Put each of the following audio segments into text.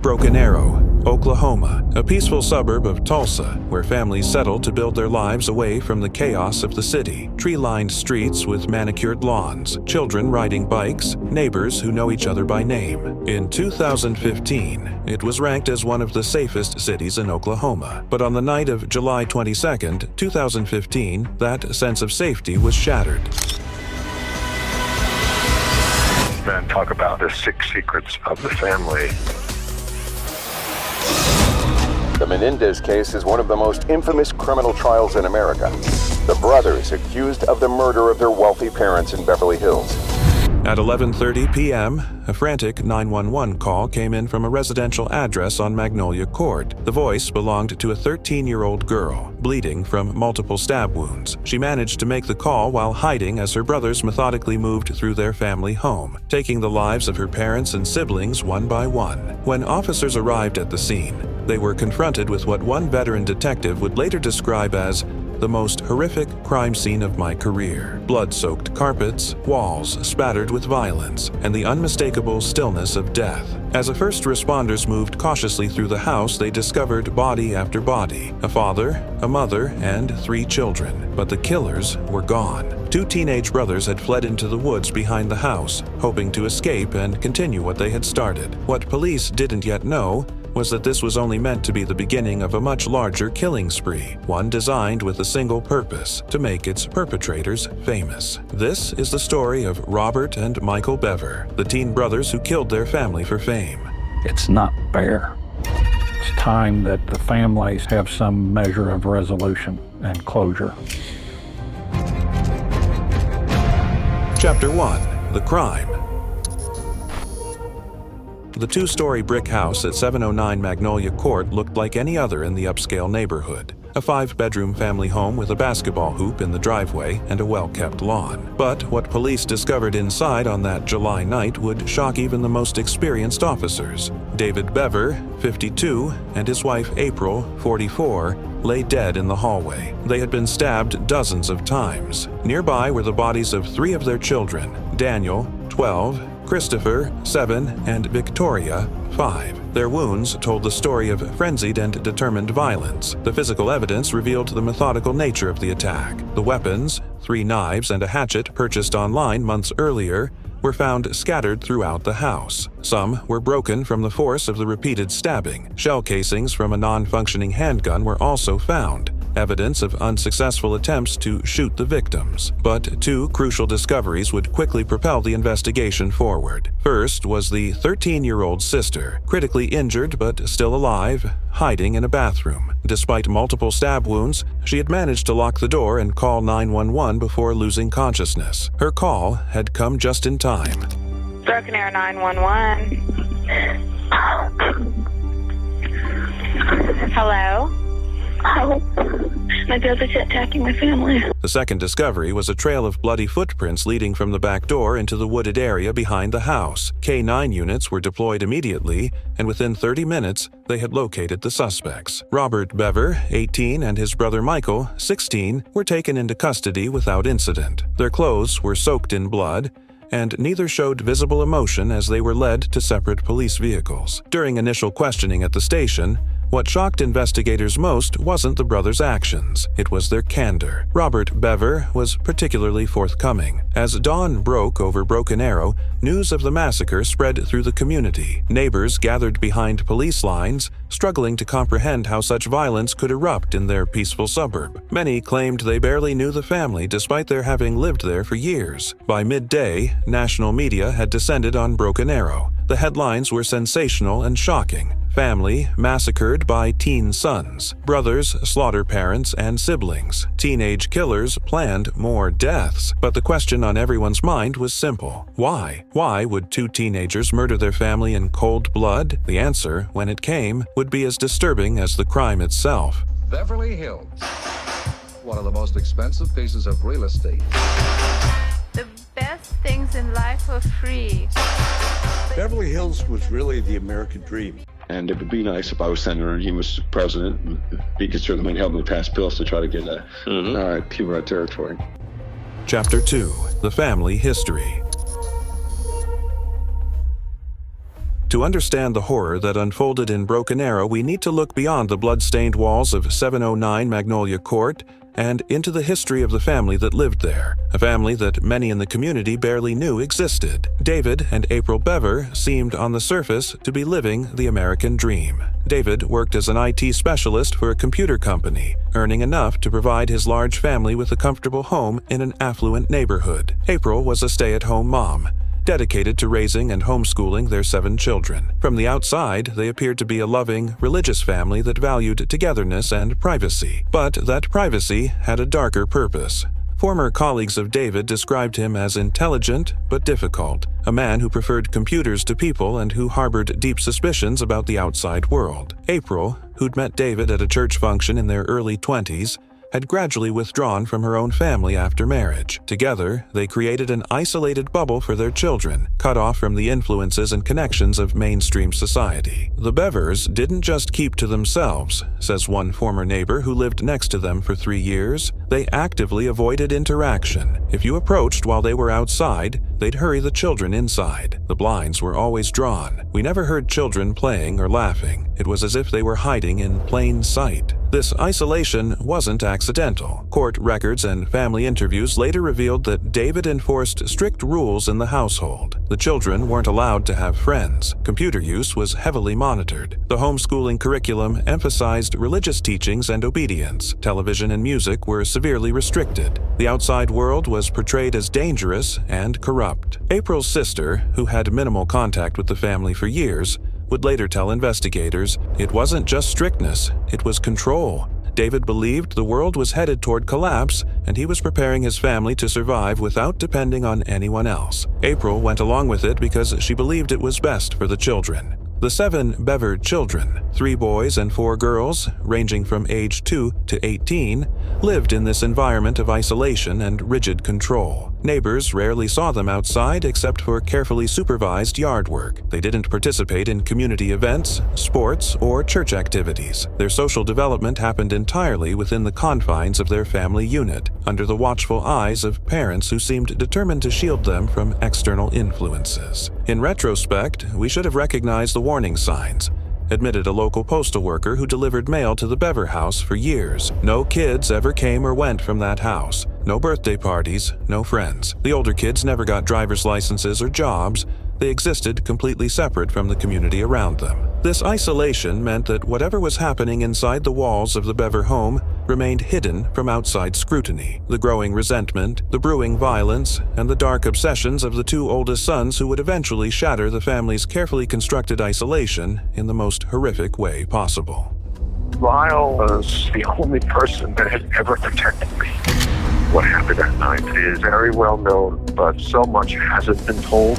Broken Arrow, Oklahoma, a peaceful suburb of Tulsa, where families settled to build their lives away from the chaos of the city. Tree-lined streets with manicured lawns, children riding bikes, neighbors who know each other by name. In 2015, it was ranked as one of the safest cities in Oklahoma. But on the night of July 22, 2015, that sense of safety was shattered. Man, talk about the 6 secrets of the family. The Menendez case is one of the most infamous criminal trials in America. The brothers accused of the murder of their wealthy parents in Beverly Hills. At 11:30 p.m., a frantic 911 call came in from a residential address on Magnolia Court. The voice belonged to a 13-year-old girl, bleeding from multiple stab wounds. She managed to make the call while hiding as her brothers methodically moved through their family home, taking the lives of her parents and siblings one by one. When officers arrived at the scene, they were confronted with what one veteran detective would later describe as the most horrific crime scene of my career. Blood-soaked carpets, walls spattered with violence, and the unmistakable stillness of death. As the first responders moved cautiously through the house, they discovered body after body, a father, a mother, and 3 children. But the killers were gone. 2 teenage brothers had fled into the woods behind the house, hoping to escape and continue what they had started. What police didn't yet know was that this was only meant to be the beginning of a much larger killing spree, one designed with a single purpose: to make its perpetrators famous. This is the story of Robert and Michael Bever, the teen brothers who killed their family for fame. It's not fair. It's time that the families have some measure of resolution and closure. Chapter 1. The Crime. The 2-story brick house at 709 Magnolia Court looked like any other in the upscale neighborhood. A 5-bedroom family home with a basketball hoop in the driveway and a well-kept lawn. But what police discovered inside on that July night would shock even the most experienced officers. David Bever, 52, and his wife April, 44, lay dead in the hallway. They had been stabbed dozens of times. Nearby were the bodies of 3 of their children: Daniel, 12, Christopher, 7, and Victoria, 5. Their wounds told the story of frenzied and determined violence. The physical evidence revealed the methodical nature of the attack. The weapons, 3 knives and a hatchet purchased online months earlier, were found scattered throughout the house. Some were broken from the force of the repeated stabbing. Shell casings from a non-functioning handgun were also found, evidence of unsuccessful attempts to shoot the victims. But 2 crucial discoveries would quickly propel the investigation forward. First was the 13-year-old sister, critically injured but still alive, hiding in a bathroom. Despite multiple stab wounds, she had managed to lock the door and call 911 before losing consciousness. Her call had come just in time. Broken Arrow 911. Hello? My brother's attacking my family. The second discovery was a trail of bloody footprints leading from the back door into the wooded area behind the house. K-9 units were deployed immediately, and within 30 minutes, they had located the suspects. Robert Bever, 18, and his brother Michael, 16, were taken into custody without incident. Their clothes were soaked in blood, and neither showed visible emotion as they were led to separate police vehicles. During initial questioning at the station, what shocked investigators most wasn't the brothers' actions, it was their candor. Robert Bever was particularly forthcoming. As dawn broke over Broken Arrow, news of the massacre spread through the community. Neighbors gathered behind police lines, struggling to comprehend how such violence could erupt in their peaceful suburb. Many claimed they barely knew the family despite their having lived there for years. By midday, national media had descended on Broken Arrow. The headlines were sensational and shocking. Family massacred by teen sons. Brothers slaughter parents and siblings. Teenage killers planned more deaths. But the question on everyone's mind was simple. Why? Why would 2 teenagers murder their family in cold blood? The answer, when it came, would be as disturbing as the crime itself. Beverly Hills, one of the most expensive pieces of real estate. The best things in life are free. Beverly Hills was really the American dream. And it would be nice if I was senator and he was president. He could certainly help me pass bills to try to get people out territory. Chapter 2. The Family History. To understand the horror that unfolded in Broken Arrow, we need to look beyond the blood-stained walls of 709 Magnolia Court and into the history of the family that lived there, a family that many in the community barely knew existed. David and April Bever seemed on the surface to be living the American dream. David worked as an IT specialist for a computer company, earning enough to provide his large family with a comfortable home in an affluent neighborhood. April was a stay-at-home mom, dedicated to raising and homeschooling their 7 children. From the outside, they appeared to be a loving, religious family that valued togetherness and privacy. But that privacy had a darker purpose. Former colleagues of David described him as intelligent but difficult, a man who preferred computers to people and who harbored deep suspicions about the outside world. April, who'd met David at a church function in their early 20s, had gradually withdrawn from her own family after marriage. Together, they created an isolated bubble for their children, cut off from the influences and connections of mainstream society. The Bevers didn't just keep to themselves, says one former neighbor who lived next to them for 3 years. They actively avoided interaction. If you approached while they were outside, they'd hurry the children inside. The blinds were always drawn. We never heard children playing or laughing. It was as if they were hiding in plain sight. This isolation wasn't accidental. Court records and family interviews later revealed that David enforced strict rules in the household. The children weren't allowed to have friends. Computer use was heavily monitored. The homeschooling curriculum emphasized religious teachings and obedience. Television and music were severely restricted. The outside world was portrayed as dangerous and corrupt. April's sister, who had minimal contact with the family for years, would later tell investigators it wasn't just strictness, it was control. David believed the world was headed toward collapse, and he was preparing his family to survive without depending on anyone else. April went along with it because she believed it was best for the children. The 7 Bever children, 3 boys and 4 girls, ranging from age 2 to 18, lived in this environment of isolation and rigid control. Neighbors rarely saw them outside except for carefully supervised yard work. They didn't participate in community events, sports, or church activities. Their social development happened entirely within the confines of their family unit, under the watchful eyes of parents who seemed determined to shield them from external influences. In retrospect, we should have recognized the warning signs, admitted a local postal worker who delivered mail to the Bever house for years. No kids ever came or went from that house. No birthday parties, no friends. The older kids never got driver's licenses or jobs. They existed completely separate from the community around them. This isolation meant that whatever was happening inside the walls of the Bever home remained hidden from outside scrutiny. The growing resentment, the brewing violence, and the dark obsessions of the 2 oldest sons who would eventually shatter the family's carefully constructed isolation in the most horrific way possible. Lyle was the only person that had ever protected me. What happened that night is very well known, but so much hasn't been told.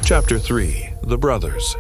Chapter 3. The Brothers.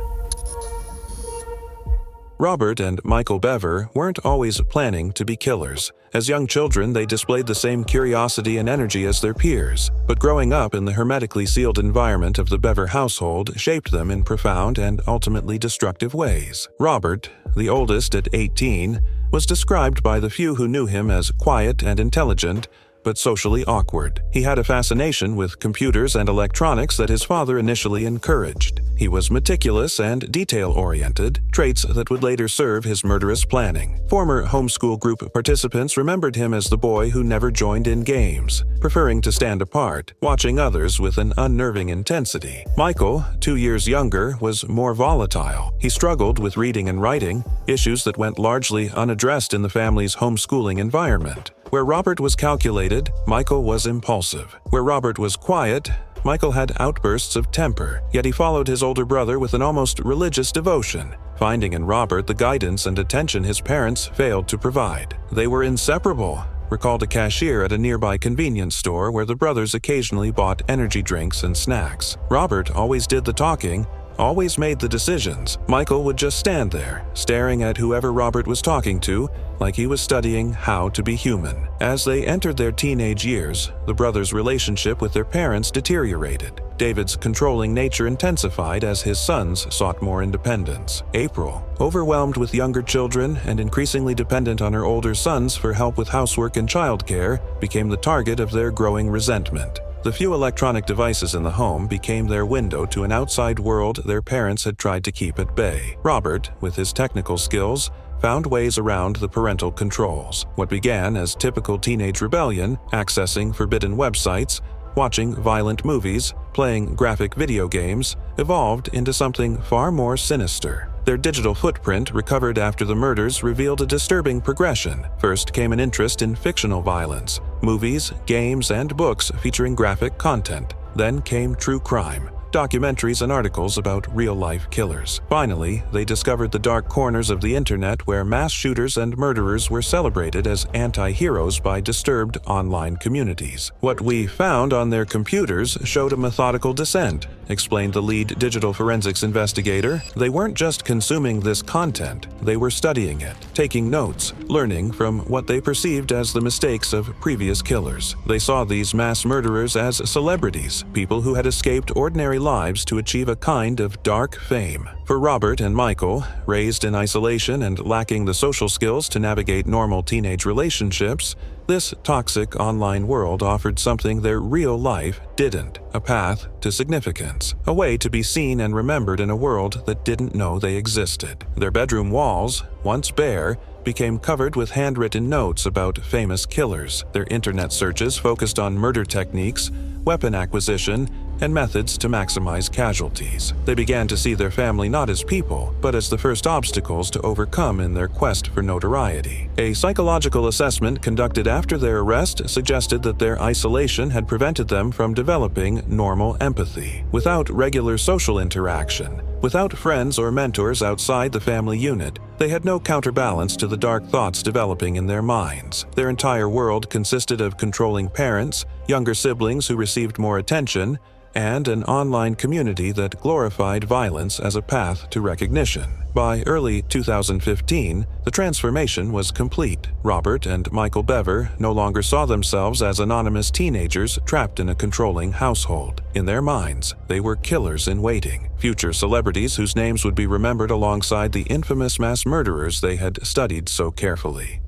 Robert and Michael Bever weren't always planning to be killers. As young children, they displayed the same curiosity and energy as their peers, but growing up in the hermetically sealed environment of the Bever household shaped them in profound and ultimately destructive ways. Robert, the oldest at 18, was described by the few who knew him as quiet and intelligent, but socially awkward. He had a fascination with computers and electronics that his father initially encouraged. He was meticulous and detail-oriented, traits that would later serve his murderous planning. Former homeschool group participants remembered him as the boy who never joined in games, preferring to stand apart, watching others with an unnerving intensity. Michael, 2 years younger, was more volatile. He struggled with reading and writing, issues that went largely unaddressed in the family's homeschooling environment. Where Robert was calculated, Michael was impulsive. Where Robert was quiet, Michael had outbursts of temper, yet he followed his older brother with an almost religious devotion, finding in Robert the guidance and attention his parents failed to provide. They were inseparable, recalled a cashier at a nearby convenience store where the brothers occasionally bought energy drinks and snacks. Robert always did the talking, always made the decisions. Michael would just stand there, staring at whoever Robert was talking to, like he was studying how to be human. As they entered their teenage years, the brothers' relationship with their parents deteriorated. David's controlling nature intensified as his sons sought more independence. April, overwhelmed with younger children and increasingly dependent on her older sons for help with housework and childcare, became the target of their growing resentment. The few electronic devices in the home became their window to an outside world their parents had tried to keep at bay. Robert, with his technical skills, found ways around the parental controls. What began as typical teenage rebellion, accessing forbidden websites, watching violent movies, playing graphic video games, evolved into something far more sinister. Their digital footprint, recovered after the murders, revealed a disturbing progression. First came an interest in fictional violence, movies, games, and books featuring graphic content. Then came true crime, documentaries and articles about real-life killers. Finally, they discovered the dark corners of the internet where mass shooters and murderers were celebrated as anti-heroes by disturbed online communities. What we found on their computers showed a methodical descent, explained the lead digital forensics investigator. They weren't just consuming this content, they were studying it, taking notes, learning from what they perceived as the mistakes of previous killers. They saw these mass murderers as celebrities, people who had escaped ordinary lives to achieve a kind of dark fame. For Robert and Michael, raised in isolation and lacking the social skills to navigate normal teenage relationships, this toxic online world offered something their real life didn't: a path to significance, a way to be seen and remembered in a world that didn't know they existed. Their bedroom walls, once bare, became covered with handwritten notes about famous killers. Their internet searches focused on murder techniques, weapon acquisition, and methods to maximize casualties. They began to see their family not as people, but as the first obstacles to overcome in their quest for notoriety. A psychological assessment conducted after their arrest suggested that their isolation had prevented them from developing normal empathy. Without regular social interaction, without friends or mentors outside the family unit, they had no counterbalance to the dark thoughts developing in their minds. Their entire world consisted of controlling parents, younger siblings who received more attention, and an online community that glorified violence as a path to recognition. By early 2015, the transformation was complete. Robert and Michael Bever no longer saw themselves as anonymous teenagers trapped in a controlling household. In their minds, they were killers in waiting, future celebrities whose names would be remembered alongside the infamous mass murderers they had studied so carefully.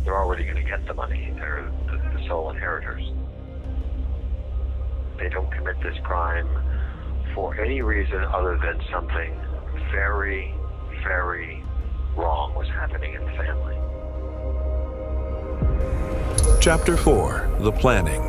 They're already going to get the money. They're the sole inheritors. They don't commit this crime for any reason other than something very, very wrong was happening in the family. Chapter 4: The Planning.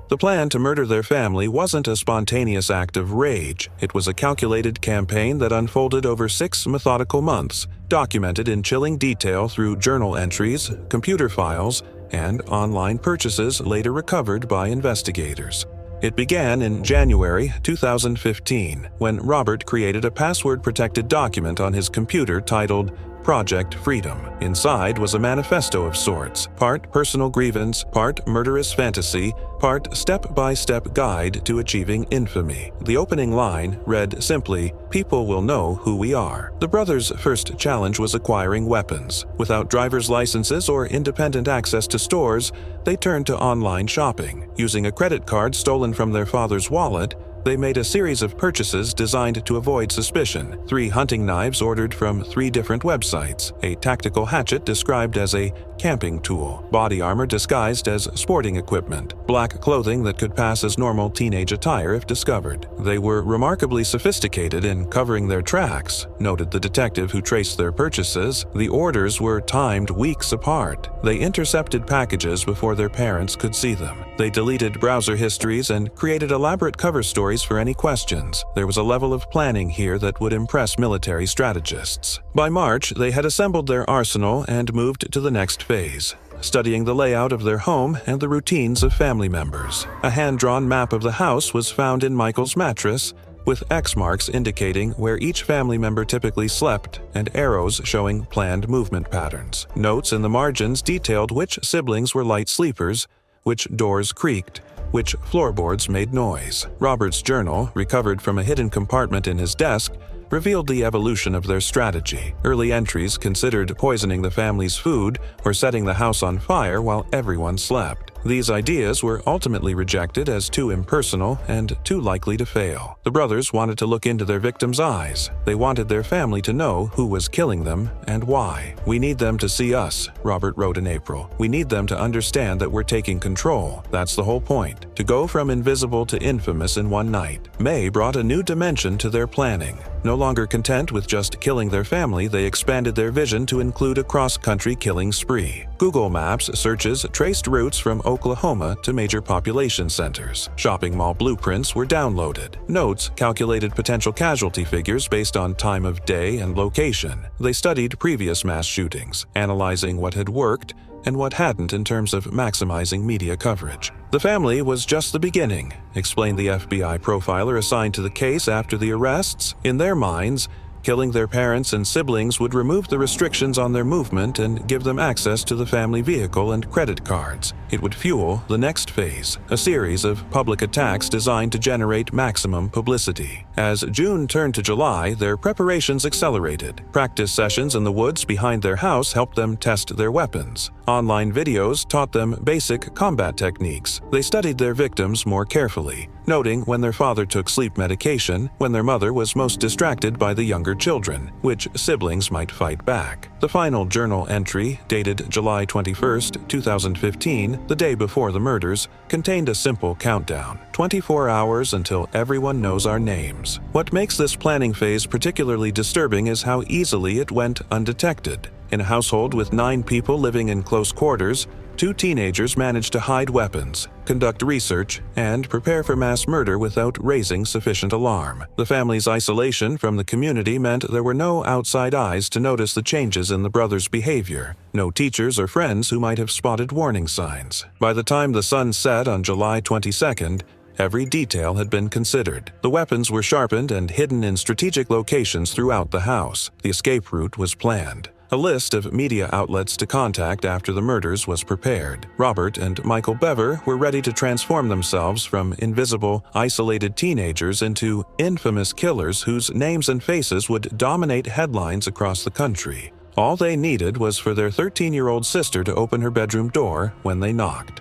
The plan to murder their family wasn't a spontaneous act of rage. It was a calculated campaign that unfolded over 6 methodical months, documented in chilling detail through journal entries, computer files, and online purchases later recovered by investigators. It began in January 2015, when Robert created a password-protected document on his computer titled Project Freedom. Inside was a manifesto of sorts, part personal grievance, part murderous fantasy, part step-by-step guide to achieving infamy. The opening line read simply, "People will know who we are." The brothers' first challenge was acquiring weapons. Without driver's licenses or independent access to stores, they turned to online shopping. Using a credit card stolen from their father's wallet, they made a series of purchases designed to avoid suspicion. 3 hunting knives ordered from 3 different websites, a tactical hatchet described as a camping tool, body armor disguised as sporting equipment, black clothing that could pass as normal teenage attire if discovered. They were remarkably sophisticated in covering their tracks, noted the detective who traced their purchases. The orders were timed weeks apart. They intercepted packages before their parents could see them. They deleted browser histories and created elaborate cover stories for any questions. There was a level of planning here that would impress military strategists. By March, they had assembled their arsenal and moved to the next phase, studying the layout of their home and the routines of family members. A hand-drawn map of the house was found in Michael's mattress, with X marks indicating where each family member typically slept and arrows showing planned movement patterns. Notes in the margins detailed which siblings were light sleepers, which doors creaked, which floorboards made noise. Robert's journal, recovered from a hidden compartment in his desk, revealed the evolution of their strategy. Early entries considered poisoning the family's food or setting the house on fire while everyone slept. These ideas were ultimately rejected as too impersonal and too likely to fail. The brothers wanted to look into their victims' eyes. They wanted their family to know who was killing them and why. "We need them to see us," Robert wrote in April. "We need them to understand that we're taking control. That's the whole point. To go from invisible to infamous in one night." May brought a new dimension to their planning. No longer content with just killing their family, they expanded their vision to include a cross-country killing spree. Google Maps searches traced routes from Oklahoma to major population centers. Shopping mall blueprints were downloaded. Notes calculated potential casualty figures based on time of day and location. They studied previous mass shootings, analyzing what had worked and what hadn't in terms of maximizing media coverage. "The family was just the beginning," explained the FBI profiler assigned to the case after the arrests. "In their minds, killing their parents and siblings would remove the restrictions on their movement and give them access to the family vehicle and credit cards. It would fuel the next phase, a series of public attacks designed to generate maximum publicity." As June turned to July, their preparations accelerated. Practice sessions in the woods behind their house helped them test their weapons. Online videos taught them basic combat techniques. They studied their victims more carefully, noting when their father took sleep medication, when their mother was most distracted by the younger children, which siblings might fight back. The final journal entry, dated July 21, 2015, the day before the murders, contained a simple countdown: 24 hours until everyone knows our names. What makes this planning phase particularly disturbing is how easily it went undetected. In a household with 9 people living in close quarters, 2 teenagers managed to hide weapons, conduct research, and prepare for mass murder without raising sufficient alarm. The family's isolation from the community meant there were no outside eyes to notice the changes in the brothers' behavior, no teachers or friends who might have spotted warning signs. By the time the sun set on July 22nd, every detail had been considered. The weapons were sharpened and hidden in strategic locations throughout the house. The escape route was planned. A list of media outlets to contact after the murders was prepared. Robert and Michael Bever were ready to transform themselves from invisible, isolated teenagers into infamous killers whose names and faces would dominate headlines across the country. All they needed was for their 13-year-old sister to open her bedroom door when they knocked.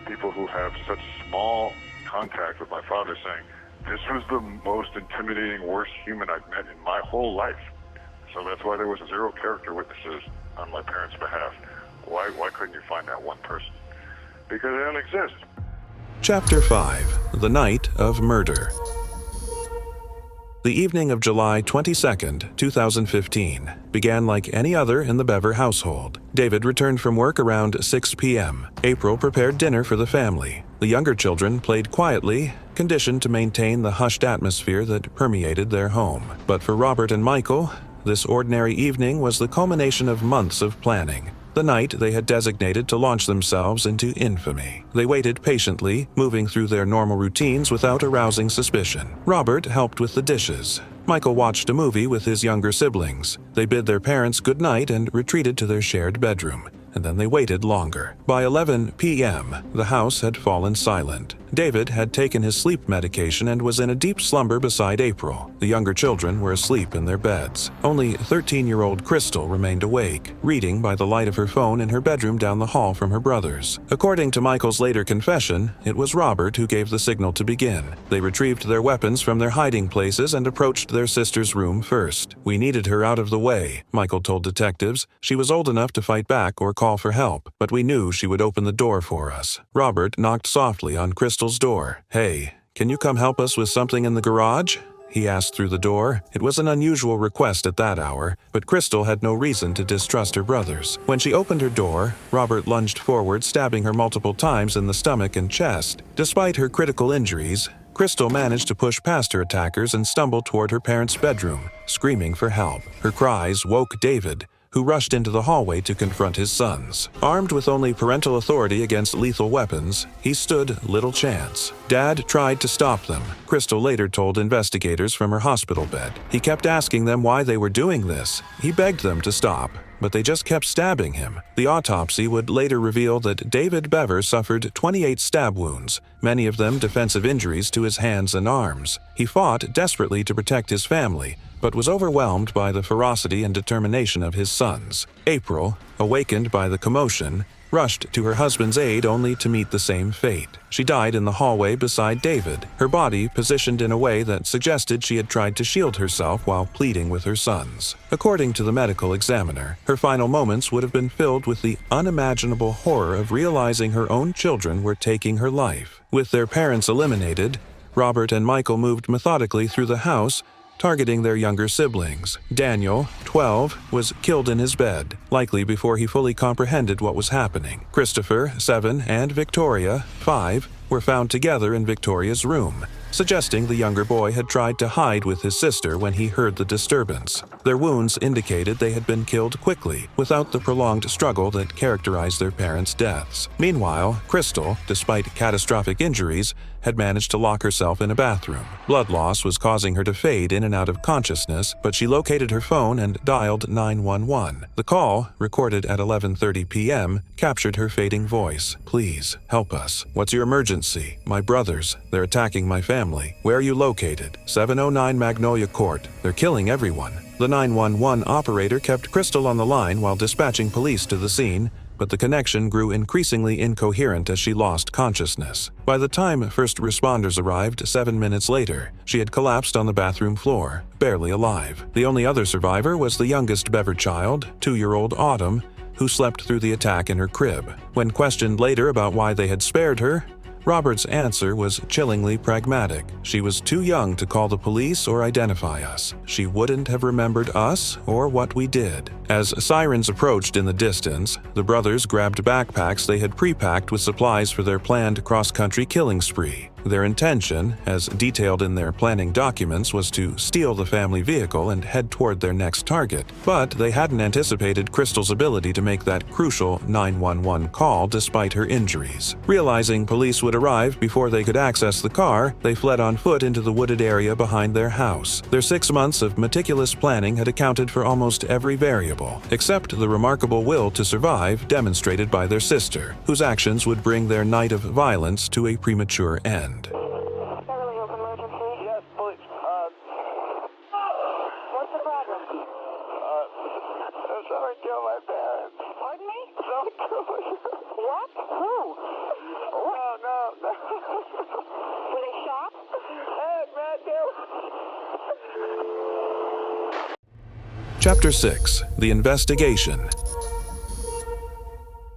People who have such small contact with my father saying, "This was the most intimidating, worst human I've met in my whole life." So that's why there was 0 character witnesses on my parents' behalf. Why couldn't you find that one person? Because they don't exist. Chapter 5: The Night of Murder. The evening of July 22, 2015, began like any other in the Bever household. David returned from work around 6 p.m. April prepared dinner for the family. The younger children played quietly, conditioned to maintain the hushed atmosphere that permeated their home. But for Robert and Michael, this ordinary evening was the culmination of months of planning. The night they had designated to launch themselves into infamy. They waited patiently, moving through their normal routines without arousing suspicion. Robert helped with the dishes. Michael watched a movie with his younger siblings. They bid their parents good night and retreated to their shared bedroom. And then they waited longer. By 11 p.m., the house had fallen silent. David had taken his sleep medication and was in a deep slumber beside April. The younger children were asleep in their beds. Only 13-year-old Crystal remained awake, reading by the light of her phone in her bedroom down the hall from her brothers. According to Michael's later confession, it was Robert who gave the signal to begin. They retrieved their weapons from their hiding places and approached their sister's room first. "We needed her out of the way," Michael told detectives. "She was old enough to fight back or call for help, but we knew she would open the door for us." Robert knocked softly on Crystal's door. "Hey, can you come help us with something in the garage?" he asked through the door. It was an unusual request at that hour, but Crystal had no reason to distrust her brothers. When she opened her door, Robert lunged forward, stabbing her multiple times in the stomach and chest. Despite her critical injuries, Crystal managed to push past her attackers and stumble toward her parents' bedroom, screaming for help. Her cries woke David, who rushed into the hallway to confront his sons. Armed with only parental authority against lethal weapons, he stood little chance. Dad tried to stop them, Crystal later told investigators from her hospital bed. He kept asking them why they were doing this. He begged them to stop, but they just kept stabbing him. The autopsy would later reveal that David Bever suffered 28 stab wounds, many of them defensive injuries to his hands and arms. He fought desperately to protect his family, but was overwhelmed by the ferocity and determination of his sons. April, awakened by the commotion, rushed to her husband's aid only to meet the same fate. She died in the hallway beside David, her body positioned in a way that suggested she had tried to shield herself while pleading with her sons. According to the medical examiner, her final moments would have been filled with the unimaginable horror of realizing her own children were taking her life. With their parents eliminated, Robert and Michael moved methodically through the house, targeting their younger siblings. Daniel, 12, was killed in his bed, likely before he fully comprehended what was happening. Christopher, 7, and Victoria, 5, were found together in Victoria's room, suggesting the younger boy had tried to hide with his sister when he heard the disturbance. Their wounds indicated they had been killed quickly, without the prolonged struggle that characterized their parents' deaths. Meanwhile, Crystal, despite catastrophic injuries, had managed to lock herself in a bathroom. Blood loss was causing her to fade in and out of consciousness, but she located her phone and dialed 911. The call, recorded at 11:30 p.m., captured her fading voice. "Please, help us. What's your emergency? My brothers. They're attacking my family. Where are you located? 709 Magnolia Court. They're killing everyone." The 911 operator kept Crystal on the line while dispatching police to the scene, but the connection grew increasingly incoherent as she lost consciousness. By the time first responders arrived 7 minutes later, she had collapsed on the bathroom floor, barely alive. The only other survivor was the youngest Bever child, 2-year-old Autumn, who slept through the attack in her crib. When questioned later about why they had spared her, Robert's answer was chillingly pragmatic. She was too young to call the police or identify us. She wouldn't have remembered us or what we did. As sirens approached in the distance, the brothers grabbed backpacks they had pre-packed with supplies for their planned cross-country killing spree. Their intention, as detailed in their planning documents, was to steal the family vehicle and head toward their next target. But they hadn't anticipated Crystal's ability to make that crucial 911 call despite her injuries. Realizing police would arrive before they could access the car, they fled on foot into the wooded area behind their house. Their 6 months of meticulous planning had accounted for almost every variable, except the remarkable will to survive demonstrated by their sister, whose actions would bring their night of violence to a premature end. Yes, please. What's the problem? Someone killed my parents. Pardon me? Someone killed my parents. What? Who? No. Were they shot? Chapter 6. The Investigation.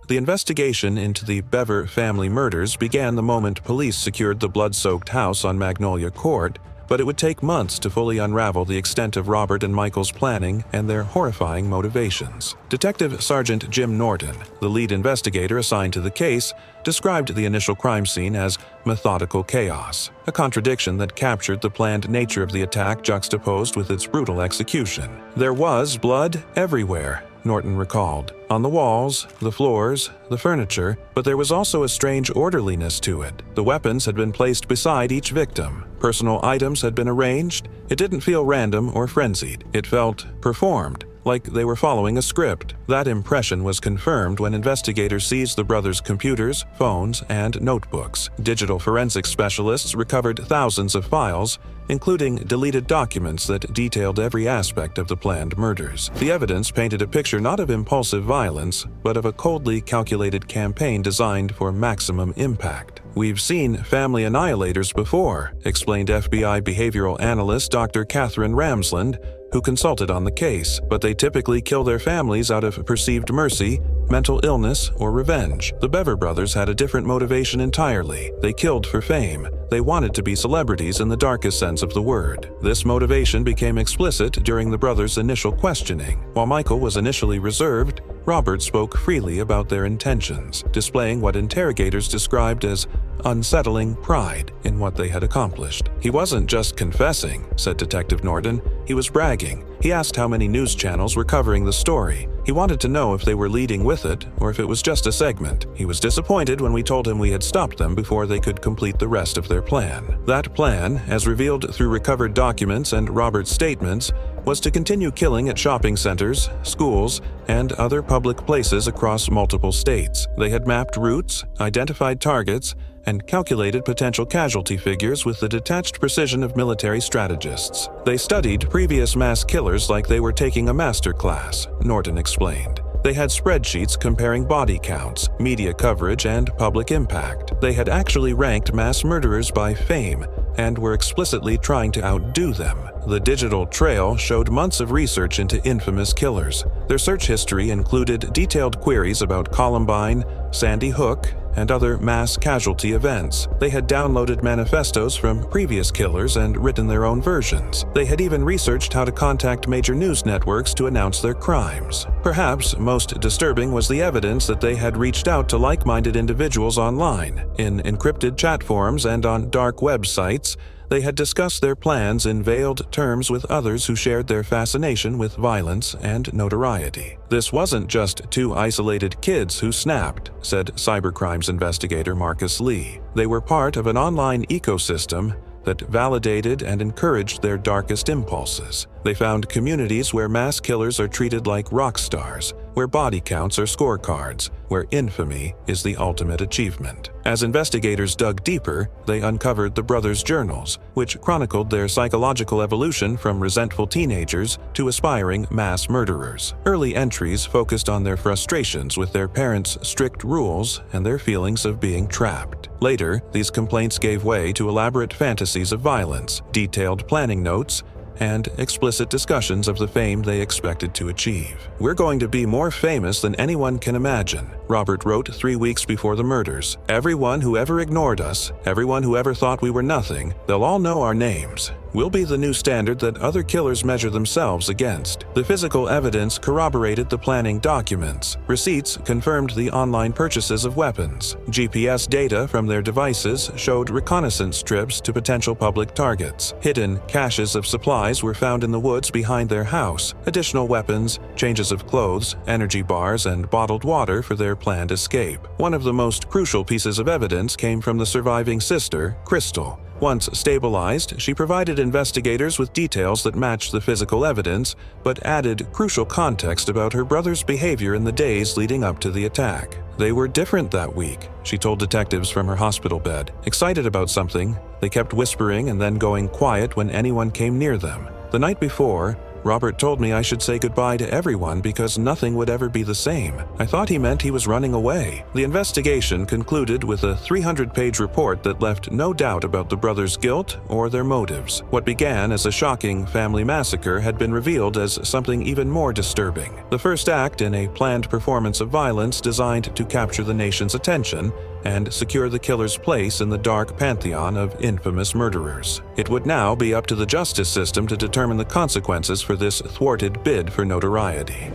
The investigation into the Bever family murders began the moment police secured the blood-soaked house on Magnolia Court, but it would take months to fully unravel the extent of Robert and Michael's planning and their horrifying motivations. Detective Sergeant Jim Norton, the lead investigator assigned to the case, described the initial crime scene as methodical chaos, a contradiction that captured the planned nature of the attack juxtaposed with its brutal execution. There was blood everywhere, Norton recalled. On the walls, the floors, the furniture, but there was also a strange orderliness to it. The weapons had been placed beside each victim. Personal items had been arranged. It didn't feel random or frenzied. It felt performed, like they were following a script. That impression was confirmed when investigators seized the brothers' computers, phones, and notebooks. Digital forensics specialists recovered thousands of files, including deleted documents that detailed every aspect of the planned murders. The evidence painted a picture not of impulsive violence, but of a coldly calculated campaign designed for maximum impact. "We've seen family annihilators before," explained FBI behavioral analyst Dr. Catherine Ramsland, who consulted on the case, "but they typically kill their families out of perceived mercy, mental illness, or revenge. The Bever brothers had a different motivation entirely. They killed for fame. They wanted to be celebrities in the darkest sense of the word. This motivation became explicit during the brothers' initial questioning. While Michael was initially reserved, Robert spoke freely about their intentions, displaying what interrogators described as unsettling pride in what they had accomplished. "He wasn't just confessing," said Detective Norton. "He was bragging. He asked how many news channels were covering the story. He wanted to know if they were leading with it or if it was just a segment. He was disappointed when we told him we had stopped them before they could complete the rest of their plan." That plan, as revealed through recovered documents and Robert's statements, was to continue killing at shopping centers, schools, and other public places across multiple states. They had mapped routes, identified targets, and calculated potential casualty figures with the detached precision of military strategists. They studied previous mass killers like they were taking a master class, Norton explained. They had spreadsheets comparing body counts, media coverage, and public impact. They had actually ranked mass murderers by fame and were explicitly trying to outdo them. The digital trail showed months of research into infamous killers. Their search history included detailed queries about Columbine, Sandy Hook, and other mass casualty events. They had downloaded manifestos from previous killers and written their own versions. They had even researched how to contact major news networks to announce their crimes. Perhaps most disturbing was the evidence that they had reached out to like-minded individuals online, in encrypted chat forums and on dark websites. They had discussed their plans in veiled terms with others who shared their fascination with violence and notoriety. This wasn't just two isolated kids who snapped, said cybercrimes investigator Marcus Lee. They were part of an online ecosystem that validated and encouraged their darkest impulses. They found communities where mass killers are treated like rock stars, where body counts are scorecards, where infamy is the ultimate achievement. As investigators dug deeper, they uncovered the brothers' journals, which chronicled their psychological evolution from resentful teenagers to aspiring mass murderers. Early entries focused on their frustrations with their parents' strict rules and their feelings of being trapped. Later, these complaints gave way to elaborate fantasies of violence, detailed planning notes, and explicit discussions of the fame they expected to achieve. "We're going to be more famous than anyone can imagine," Robert wrote 3 weeks before the murders. "Everyone who ever ignored us, everyone who ever thought we were nothing, they'll all know our names. We'll be the new standard that other killers measure themselves against." The physical evidence corroborated the planning documents. Receipts confirmed the online purchases of weapons. GPS data from their devices showed reconnaissance trips to potential public targets. Hidden caches of supplies were found in the woods behind their house. Additional weapons, changes of clothes, energy bars, and bottled water for their planned escape. One of the most crucial pieces of evidence came from the surviving sister, Crystal. Once stabilized, she provided investigators with details that matched the physical evidence, but added crucial context about her brother's behavior in the days leading up to the attack. "They were different that week," she told detectives from her hospital bed. "Excited about something, they kept whispering and then going quiet when anyone came near them. The night before, Robert told me I should say goodbye to everyone because nothing would ever be the same. I thought he meant he was running away." The investigation concluded with a 300-page report that left no doubt about the brothers' guilt or their motives. What began as a shocking family massacre had been revealed as something even more disturbing. The first act in a planned performance of violence designed to capture the nation's attention and secure the killer's place in the dark pantheon of infamous murderers. It would now be up to the justice system to determine the consequences for this thwarted bid for notoriety.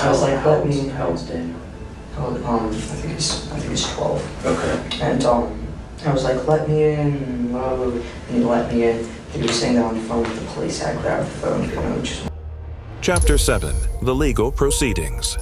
I was like, let me. How old's Daniel? I think he's 12. Okay. And I was like, let me in, and he let me in. He was sitting there on the phone with the police. I grabbed the phone, Chapter 7: The Legal Proceedings.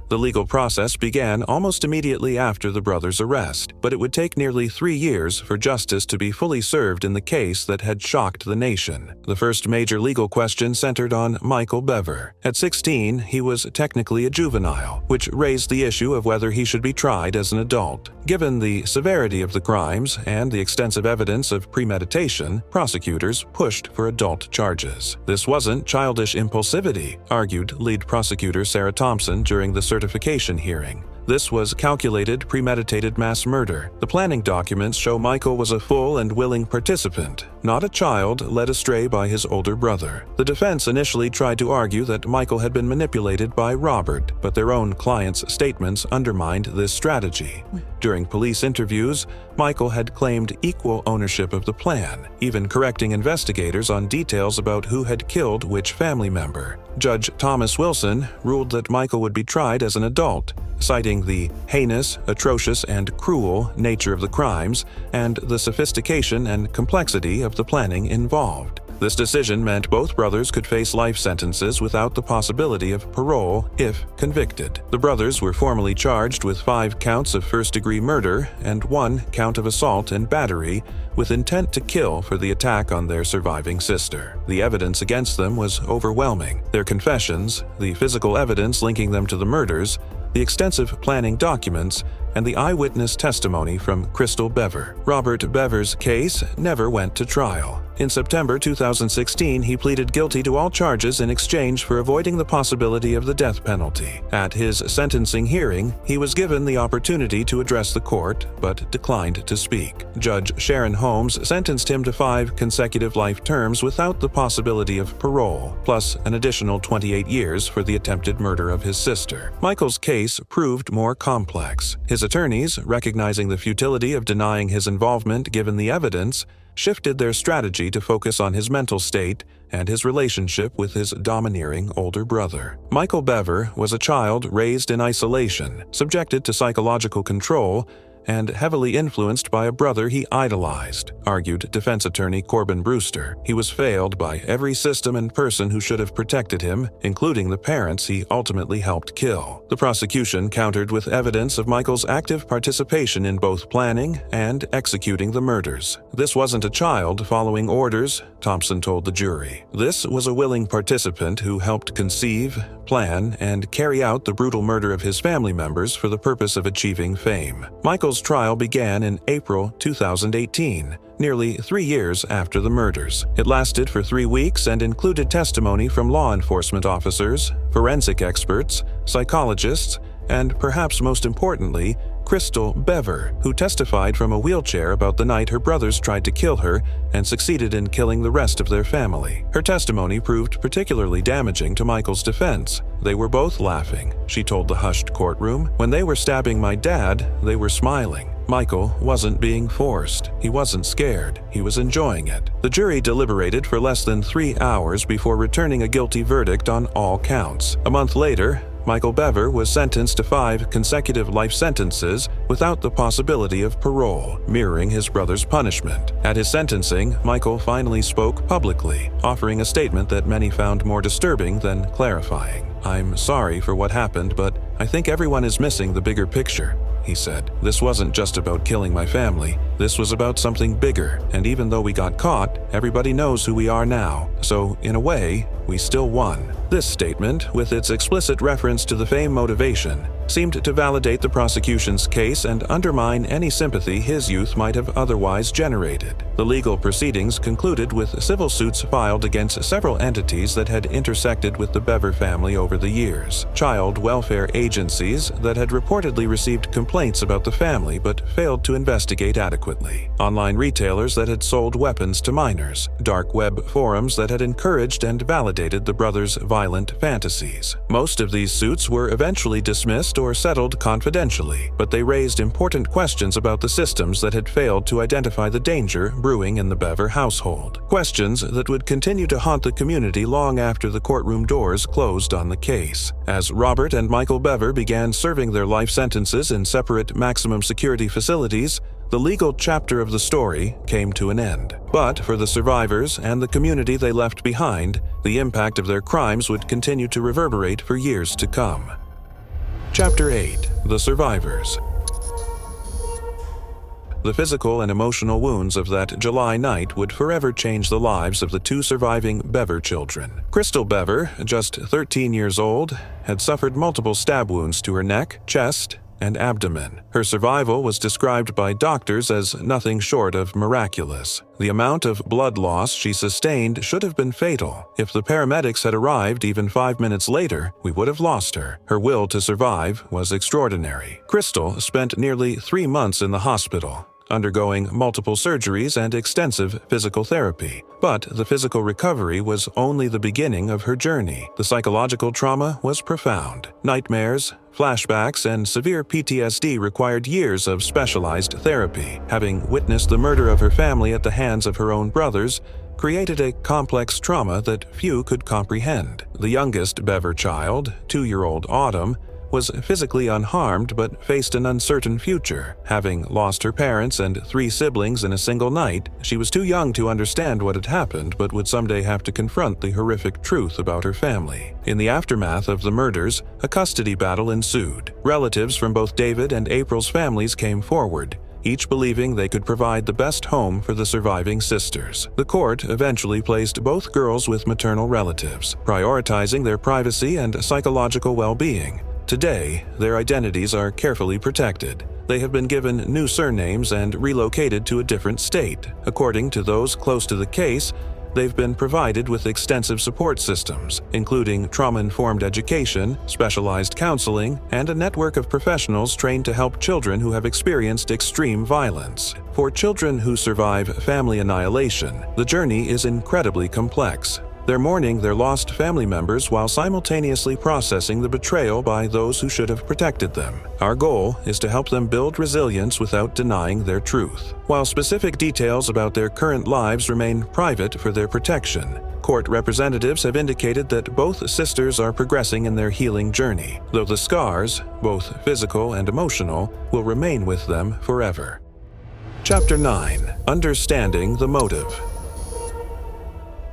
The legal process began almost immediately after the brothers' arrest, but it would take nearly 3 years for justice to be fully served in the case that had shocked the nation. The first major legal question centered on Michael Bever. At 16, he was technically a juvenile, which raised the issue of whether he should be tried as an adult. Given the severity of the crimes and the extensive evidence of premeditation, prosecutors pushed for adult charges. This wasn't childish impulsivity, argued lead prosecutor Sarah Thompson during the certification hearing. This was calculated, premeditated mass murder. The planning documents show Michael was a full and willing participant, not a child led astray by his older brother. The defense initially tried to argue that Michael had been manipulated by Robert, but their own client's statements undermined this strategy. During police interviews, Michael had claimed equal ownership of the plan, even correcting investigators on details about who had killed which family member. Judge Thomas Wilson ruled that Michael would be tried as an adult, citing the heinous, atrocious, and cruel nature of the crimes and the sophistication and complexity of the planning involved. This decision meant both brothers could face life sentences without the possibility of parole if convicted. The brothers were formally charged with 5 counts of first-degree murder and 1 count of assault and battery with intent to kill for the attack on their surviving sister. The evidence against them was overwhelming. Their confessions, the physical evidence linking them to the murders, the extensive planning documents, and the eyewitness testimony from Crystal Bever. Robert Bever's case never went to trial. In September 2016, he pleaded guilty to all charges in exchange for avoiding the possibility of the death penalty. At his sentencing hearing, he was given the opportunity to address the court, but declined to speak. Judge Sharon Holmes sentenced him to 5 consecutive life terms without the possibility of parole, plus an additional 28 years for the attempted murder of his sister. Michael's case proved more complex. His attorneys, recognizing the futility of denying his involvement given the evidence, shifted their strategy to focus on his mental state and his relationship with his domineering older brother. Michael Bever was a child raised in isolation, subjected to psychological control, and heavily influenced by a brother he idolized, argued defense attorney Corbin Brewster. He was failed by every system and person who should have protected him, including the parents he ultimately helped kill. The prosecution countered with evidence of Michael's active participation in both planning and executing the murders. This wasn't a child following orders, Thompson told the jury. This was a willing participant who helped conceive, plan, and carry out the brutal murder of his family members for the purpose of achieving fame. Michael's trial began in April 2018, nearly 3 years after the murders. It lasted for 3 weeks and included testimony from law enforcement officers, forensic experts, psychologists, and perhaps most importantly, Crystal Bever, who testified from a wheelchair about the night her brothers tried to kill her and succeeded in killing the rest of their family. Her testimony proved particularly damaging to Michael's defense. They were both laughing, she told the hushed courtroom. When they were stabbing my dad, they were smiling. Michael wasn't being forced. He wasn't scared. He was enjoying it. The jury deliberated for less than 3 hours before returning a guilty verdict on all counts. A month later, Michael Bever was sentenced to 5 consecutive life sentences without the possibility of parole, mirroring his brother's punishment. At his sentencing, Michael finally spoke publicly, offering a statement that many found more disturbing than clarifying. "I'm sorry for what happened, but I think everyone is missing the bigger picture," he said. "This wasn't just about killing my family. This was about something bigger, and even though we got caught, everybody knows who we are now. So, in a way, we still won." This statement, with its explicit reference to the fame motivation, seemed to validate the prosecution's case and undermine any sympathy his youth might have otherwise generated. The legal proceedings concluded with civil suits filed against several entities that had intersected with the Bever family over the years. Child welfare agencies that had reportedly received complaints about the family but failed to investigate adequately. Online retailers that had sold weapons to minors. Dark web forums that had encouraged and validated the brothers' violent fantasies. Most of these suits were eventually dismissed or settled confidentially, but they raised important questions about the systems that had failed to identify the danger brewing in the Bever household. Questions that would continue to haunt the community long after the courtroom doors closed on the case. As Robert and Michael Bever began serving their life sentences in separate maximum security facilities, the legal chapter of the story came to an end. But for the survivors and the community they left behind, the impact of their crimes would continue to reverberate for years to come. Chapter 8: The Survivors. The physical and emotional wounds of that July night would forever change the lives of the 2 surviving Bever children. Crystal Bever, just 13 years old, had suffered multiple stab wounds to her neck, chest, and abdomen. Her survival was described by doctors as nothing short of miraculous. The amount of blood loss she sustained should have been fatal. If the paramedics had arrived even 5 minutes later, we would have lost her. Her will to survive was extraordinary. Crystal spent nearly 3 months in the hospital, undergoing multiple surgeries and extensive physical therapy. But the physical recovery was only the beginning of her journey. The psychological trauma was profound. Nightmares, flashbacks, and severe PTSD required years of specialized therapy. Having witnessed the murder of her family at the hands of her own brothers, created a complex trauma that few could comprehend. The youngest Bever child, 2-year-old Autumn, was physically unharmed but faced an uncertain future. Having lost her parents and 3 siblings in a single night, she was too young to understand what had happened but would someday have to confront the horrific truth about her family. In the aftermath of the murders, a custody battle ensued. Relatives from both David and April's families came forward, each believing they could provide the best home for the surviving sisters. The court eventually placed both girls with maternal relatives, prioritizing their privacy and psychological well-being. Today, their identities are carefully protected. They have been given new surnames and relocated to a different state. According to those close to the case, they've been provided with extensive support systems, including trauma-informed education, specialized counseling, and a network of professionals trained to help children who have experienced extreme violence. For children who survive family annihilation, the journey is incredibly complex. They're mourning their lost family members while simultaneously processing the betrayal by those who should have protected them. Our goal is to help them build resilience without denying their truth. While specific details about their current lives remain private for their protection, court representatives have indicated that both sisters are progressing in their healing journey, though the scars, both physical and emotional, will remain with them forever. Chapter 9. Understanding the Motive.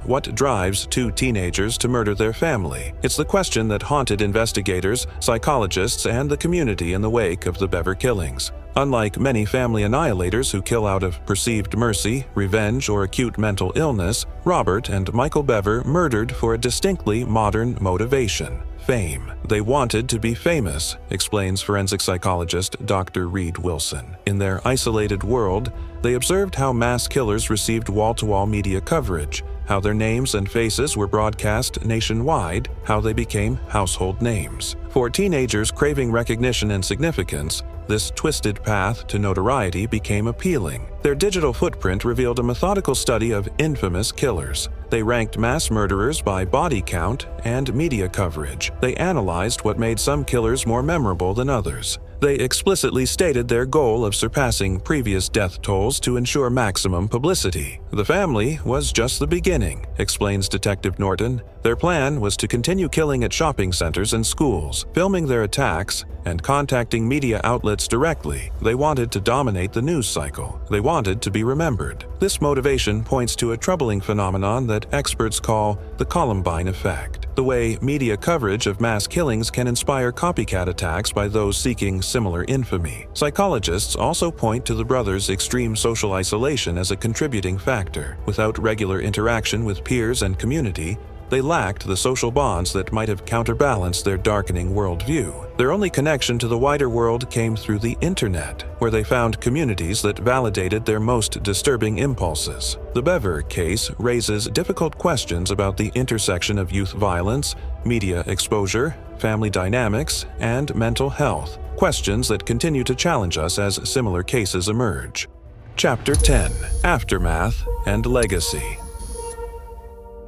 What drives two teenagers to murder their family? It's the question that haunted investigators, psychologists, and the community in the wake of the Bever killings. Unlike many family annihilators who kill out of perceived mercy, revenge, or acute mental illness, Robert and Michael Bever murdered for a distinctly modern motivation: fame. They wanted to be famous, explains forensic psychologist Dr. Reed Wilson. In their isolated world, they observed how mass killers received wall-to-wall media coverage, how their names and faces were broadcast nationwide, how they became household names. For teenagers craving recognition and significance, this twisted path to notoriety became appealing. Their digital footprint revealed a methodical study of infamous killers. They ranked mass murderers by body count and media coverage. They analyzed what made some killers more memorable than others. They explicitly stated their goal of surpassing previous death tolls to ensure maximum publicity. The family was just the beginning, explains Detective Norton. Their plan was to continue killing at shopping centers and schools, filming their attacks, and contacting media outlets directly. They wanted to dominate the news cycle. They wanted to be remembered. This motivation points to a troubling phenomenon that experts call the Columbine effect: the way media coverage of mass killings can inspire copycat attacks by those seeking similar infamy. Psychologists also point to the brothers' extreme social isolation as a contributing factor. Without regular interaction with peers and community, they lacked the social bonds that might have counterbalanced their darkening worldview. Their only connection to the wider world came through the internet, where they found communities that validated their most disturbing impulses. The Bever case raises difficult questions about the intersection of youth violence, media exposure, family dynamics, and mental health, questions that continue to challenge us as similar cases emerge. Chapter 10. Aftermath and Legacy.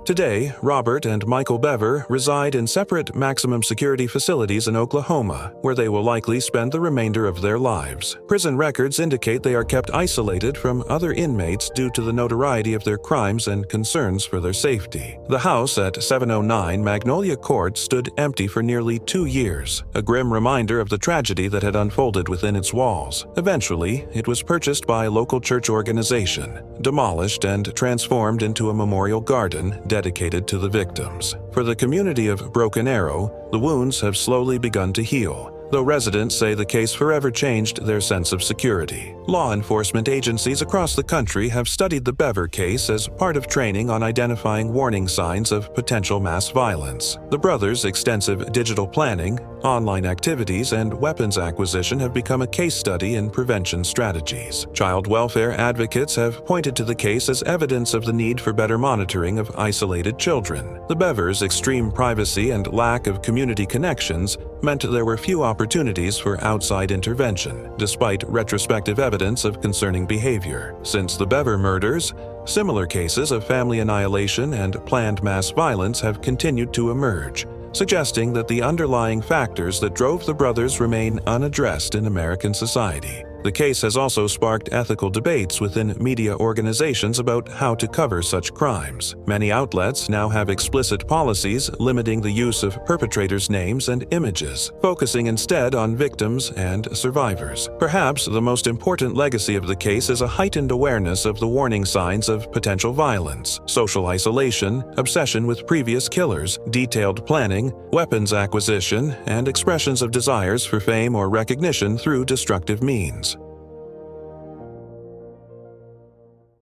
Today, Robert and Michael Bever reside in separate maximum security facilities in Oklahoma, where they will likely spend the remainder of their lives. Prison records indicate they are kept isolated from other inmates due to the notoriety of their crimes and concerns for their safety. The house at 709 Magnolia Court stood empty for nearly 2 years, a grim reminder of the tragedy that had unfolded within its walls. Eventually, it was purchased by a local church organization, demolished and transformed into a memorial garden dedicated to the victims. For the community of Broken Arrow, the wounds have slowly begun to heal, though residents say the case forever changed their sense of security. Law enforcement agencies across the country have studied the Bever case as part of training on identifying warning signs of potential mass violence. The brothers' extensive digital planning, online activities, and weapons acquisition have become a case study in prevention strategies. Child welfare advocates have pointed to the case as evidence of the need for better monitoring of isolated children. The Bevers' extreme privacy and lack of community connections meant there were few opportunities for outside intervention, despite retrospective evidence of concerning behavior. Since the Bever murders, similar cases of family annihilation and planned mass violence have continued to emerge, suggesting that the underlying factors that drove the brothers remain unaddressed in American society. The case has also sparked ethical debates within media organizations about how to cover such crimes. Many outlets now have explicit policies limiting the use of perpetrators' names and images, focusing instead on victims and survivors. Perhaps the most important legacy of the case is a heightened awareness of the warning signs of potential violence: social isolation, obsession with previous killers, detailed planning, weapons acquisition, and expressions of desires for fame or recognition through destructive means.